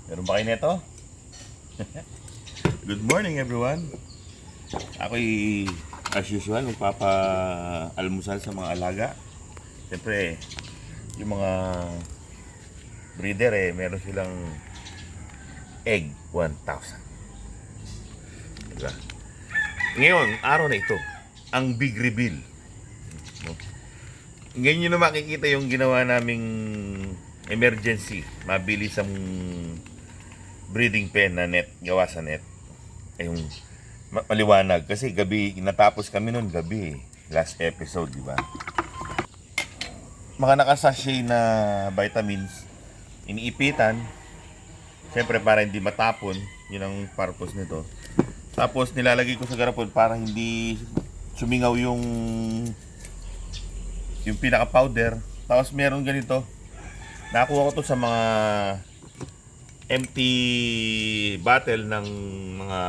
Meron ba kayo neto? Good morning everyone. Ako'y as usual magpapa-almusal sa mga alaga. Siyempre, yung mga breeder meron silang egg 1,000. Diba? Ngayon, araw na ito, ang big reveal. No? Ngayon nyo na makikita yung ginawa naming emergency, mabilis ang breeding pen na net, gawa sa net. Ay yung maliwanag kasi gabi, natapos kami noon gabi, last episode, di ba? Mga nakasashay na vitamins, iniipitan, siyempre para hindi matapon, yun ang purpose nito. Tapos nilalagay ko sa garapon para hindi sumingaw yung pinaka powder. Tapos meron ganito, nakuha ko to sa mga empty bottle ng mga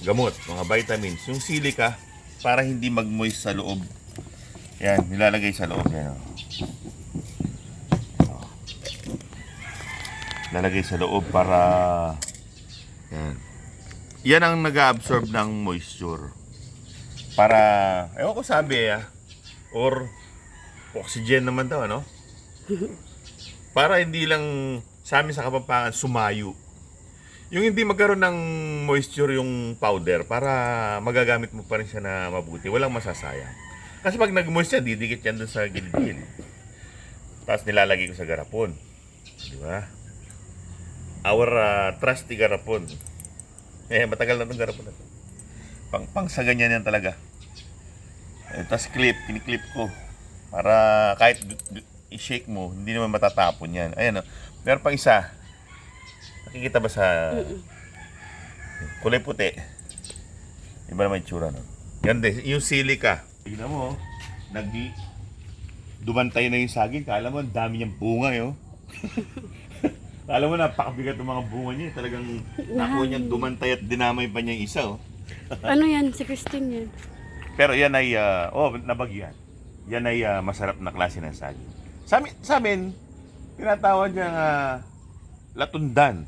gamot, mga vitamins, yung silica para hindi mag-moist sa loob. Yan, nilalagay sa loob yan. Lalagay sa loob para yan. Yan ang nag-absorb ng moisture. Para, ewan ko sabi or oxygen naman daw, ano? Para hindi lang sa amin sa Kapampangan sumayo. Yung hindi magkaroon ng moisture yung powder para magagamit mo pa rin siya na mabuti. Walang masasayang. Kasi pag nag-moist yan, didikit yan doon sa gilid-gilid. Tapos nilalagay ko sa garapon. Di ba? Our trusty garapon. Matagal na itong garapon na ito. Pang sa ganyan yan talaga. Tapos kiniklip ko. Para kahit i-shake mo, hindi naman matatapon yan. Ayan o. Meron pang isa. Nakikita ba sa kulay puti? Iba naman yung tsura, no? Ganda. Yung silica. Tignan mo, dumantay na yung saging. Kala mo, ang dami niyang bunga, yo. Kala mo, napakabigat ng mga bunga niya. Talagang nakuha niyang dumantay at dinamay pa niya yung isa, oh. Ano yan? Si Christine yan. Pero yan ay, nabagyan. Yan ay masarap na klase ng saging. Sa amin, tinatawag niyang latundan.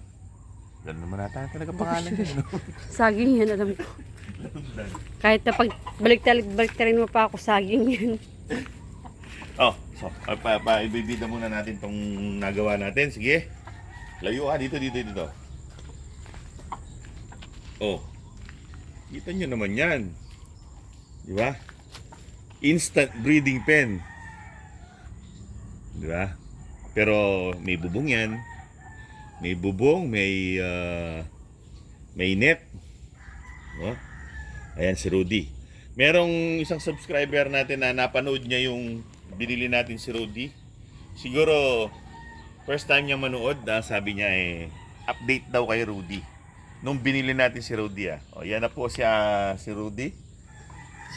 Ganun naman natin talaga pangalan niya, no? Saging yan, alam ko. Latundan. Kahit na pag balik-tarin mo pa ako, saging yan. So, ibibida muna natin tong nagawa natin. Sige. Layo ka, dito. Kita nyo naman yan. Di ba? Instant breeding pen. Di ba? Pero may bubong yan. May bubong, may net. No? Ayan si Rudy. Merong isang subscriber natin na napanood niya yung binili natin si Rudy. Siguro first time niya manood, sabi niya update daw kay Rudy. Nung binili natin si Rudy, yan na po si Rudy.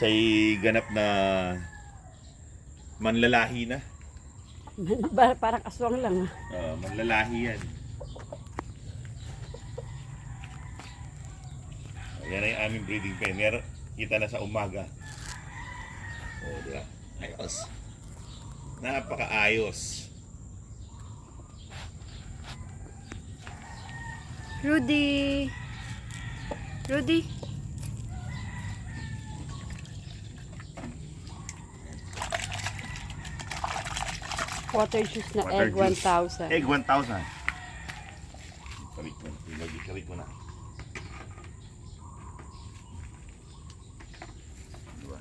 Siya'y ganap na manlalahi na. Parang aswang lang. Manlalahi yan. Yan ay aming breeding pen. Kita na sa umaga. Diba? Ayos. Napakaayos. Rudy! Water juice na Water egg juice. 1,000. Egg 1,000. Kawit mo na. Diba?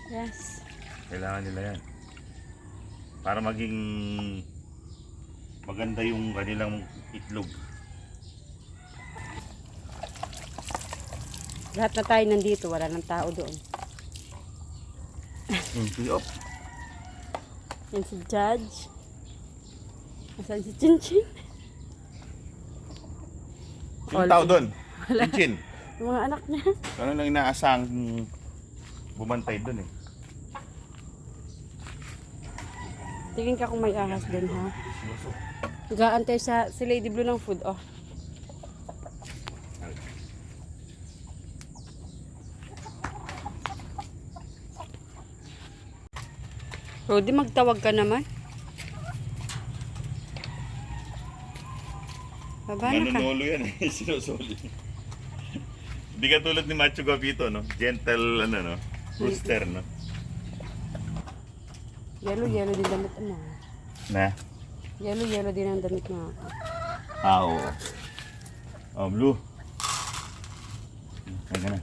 Yes. Kailangan nila yan. Para maging maganda yung kanilang itlog. Lahat na tayo nandito, wala nang tao doon. Yan si Judge. Asan si Chinchin? Yung tao doon. Chinchin. Yung mga anak niya. Ano lang inaasang bumantay doon eh. Tingin ka kung may ahas din, ha? Gaantay sa si Lady Blue ng food, oh. Rudy, magtawag ka naman. Baba na ka. Nanunolo yan eh, sinusuli. Hindi ka tulad ni Macho Guapito, no? Gentle, ano, no? Rooster, no? Yellow din damit mo. Na? Yellow din ang damit mo. Oo. Oh, blue. Ay ka na.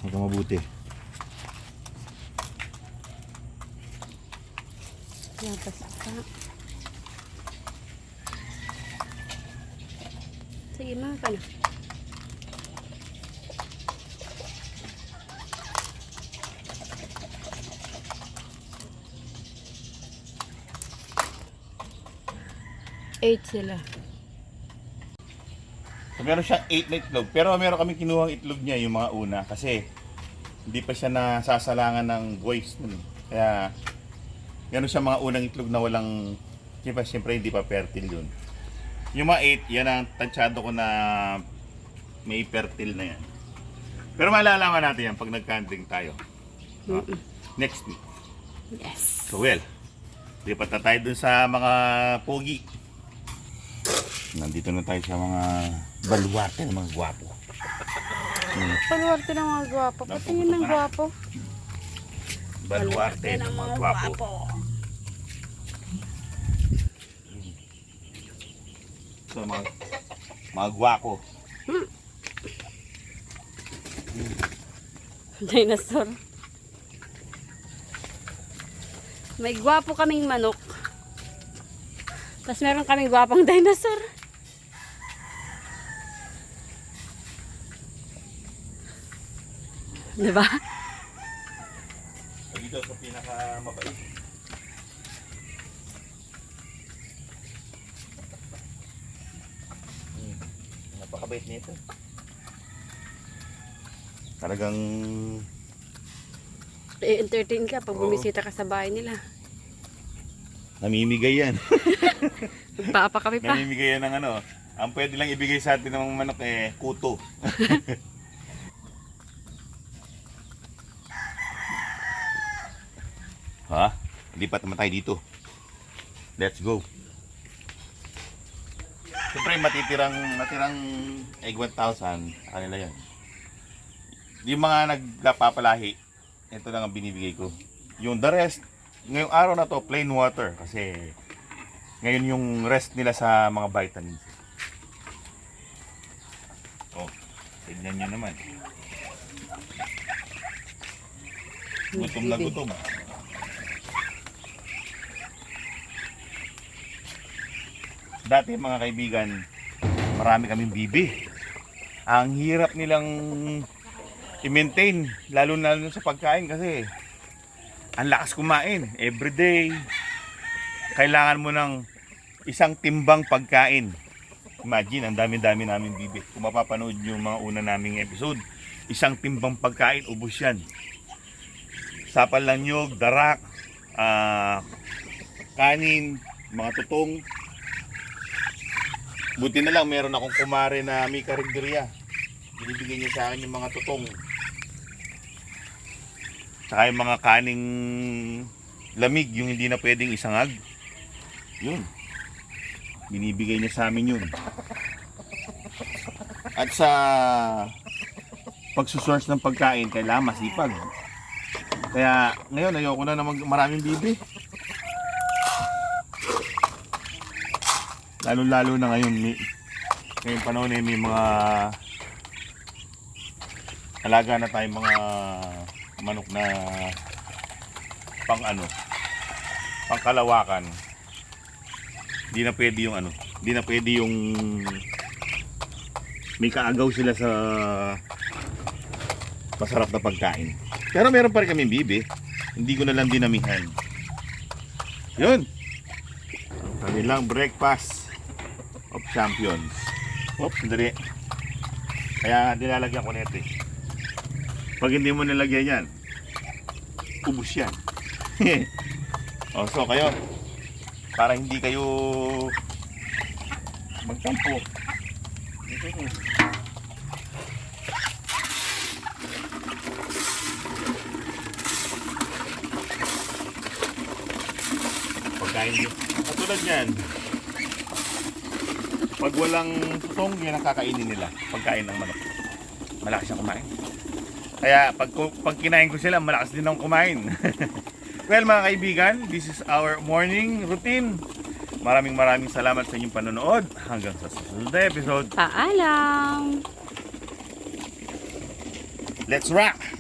Ay ka mabuti. Yan, basta ka. Sige, mga ka na. Eight sila. So, meron siyang 8 na itlog. Pero meron kami kinuhang itlog niya yung mga una. Kasi hindi pa siya nasasalangan ng voice nun. Kaya meron siya mga unang itlog na walang... Siyempre hindi pa fertile yun. Yung mga 8, yan ang tansyado ko na may fertile na yan. Pero malalaman natin yan pag nag-candling tayo. Next week. Yes. So well, lipat na tayo dun sa mga pogi. Nandito na tayo sa mga baluarte ng mga gwapo. Baluarte ng mga gwapo. Patingin ng gwapo. Baluarte ng mga gwapo. So mga gwapo. Dinosaur. May gwapo kaming manok. Tapos meron kaming gwapong dinosaur. Diba? Dito sa pinakamabait. Napakabait nito. Talagang I-entertain ka pag bumisita ka sa bahay nila. namimigay yan. Magpapa kami pa. Namimigay yan ng ano. Ang pwede lang ibigay sa atin ng manok eh, kuto. Ha? Lipat naman tayo dito. Let's go. Siyempre natirang egg 1,000, kanila yan. Yung mga nagpapalahi, ito lang ang binibigay ko. Yung the rest, ngayong araw na to, plain water. Kasi ngayon yung rest nila sa mga vitamins. Oh, tignan nyo naman. Gutom na gutom. Dati mga kaibigan, marami kaming bibi. Ang hirap nilang i-maintain, lalo sa pagkain kasi ang lakas kumain. Everyday, kailangan mo ng isang timbang pagkain. Imagine, ang dami-dami namin bibi. Kung mapapanood nyo yung mga una naming episode, isang timbang pagkain, ubos yan. Sapal ng nyog, darak, kanin, mga tutong. Buti na lang meron akong kumare na may karinderya. Binibigay niya sa akin yung mga tutong. Saka yung mga kaning lamig, yung hindi na pwedeng isangag. Yun. Binibigay niya sa amin yun. At sa pagsusource ng pagkain, kailangan masipag. Kaya ngayon ayoko na maraming bibi. Lalo-lalo na ngayon, ngayong panahon eh, may mga alaga na tayong mga manok na pang kalawakan. Hindi na pwede yung hindi na pwede yung may kaagaw sila sa masarap na pagkain. Pero meron pa rin kaming bibi, hindi ko na lang dinamihan. Yun, kanilang breakfast of champions. Oops, sandali. Kaya nilalagyan ko nito eh. Pag hindi mo nilagyan yan, ubus yan. So kayo, para hindi kayo magtampo, pagkain nyo. Katulad yan, Pag walang tutong, yan ang kakainin nila. Pagkain ng manok. Malakas siyang kumain. Kaya pag kinain ko sila, malakas din akong kumain. Well mga kaibigan, this is our morning routine. Maraming salamat sa inyong panonood. Hanggang sa susunod na episode. Paalam! Let's rock!